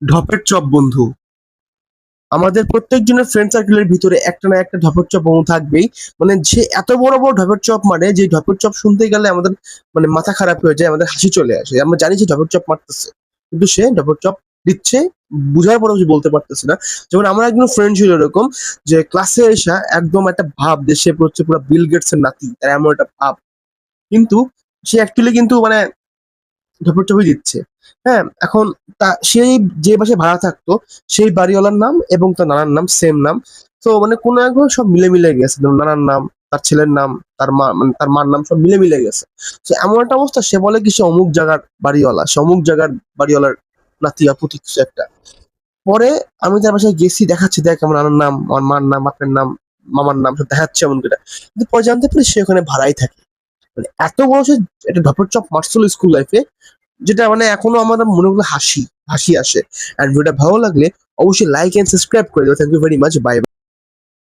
ঢপের chop বন্ধু। আমাদের প্রত্যেকজনের friend সার্কেলের ভিতরে একটা না একটা ঢপের চপ বন্ধু থাকবেই। মানে সে এত বড় বড় ঢপের চপ মানে যে ঢপের চপ শুনতে গেলে আমাদের মানে মাথা খারাপ হয়ে যায়, আমাদের হাসি চলে আসে। আমরা জানি যে ঢপের চপ মারতেছে, কিন্তু সে ঢপের চপ দিচ্ছে, বুঝার পরেও সে বলতে পারতেছে না। যেমন আমার একজন ফ্রেন্ড ছিল এরকম, যে ক্লাসে এসা একদম একটা ভাব যে সে হচ্ছে পুরো বিল গেটস এর নাতি, তার এমন একটা ভাব। কিন্তু সে অ্যাকচুয়ালি কিন্তু মানে ঢপের চপই দিচ্ছে। হ্যাঁ, এখন সেই যে বাসায় ভাড়া থাকতো, সেই বাড়িওয়ালার নাম এবং তার নানার নাম সেম নাম। তো মানে কোনো একভাবে সব মিলে মিলে গেছে, যেমন নানার নাম, তার ছেলের নাম, তার মা মানে তার মার নাম সব মিলে মিলে গেছে। তো এমন একটা অবস্থা, সে বলে কি সে অমুক জায়গার বাড়িওয়ালা, সে অমুক জায়গার বাড়িওয়ালার নাতি বা পুতি কিছু একটা। পরে আমি তার বাসায় গেছি, দেখাচ্ছি দেখ আমার নানার নাম, আমার মার নাম, বাপের নাম, মামার নাম সব দেখাচ্ছে এমন করে। কিন্তু পরে জানতে পারি সে ওখানে ভাড়াই থাকে। মানে এত বড় সে একটা ঢপের চপ মারছিল স্কুল লাইফে, যেটা মানে এখনো আমার মনে হলো হাসি হাসি আসে। অ্যান্ড ভিডিওটা ভালো লাগলে অবশ্যই লাইক এন্ড সাবস্ক্রাইব করে দেবো। Thank you very much, by.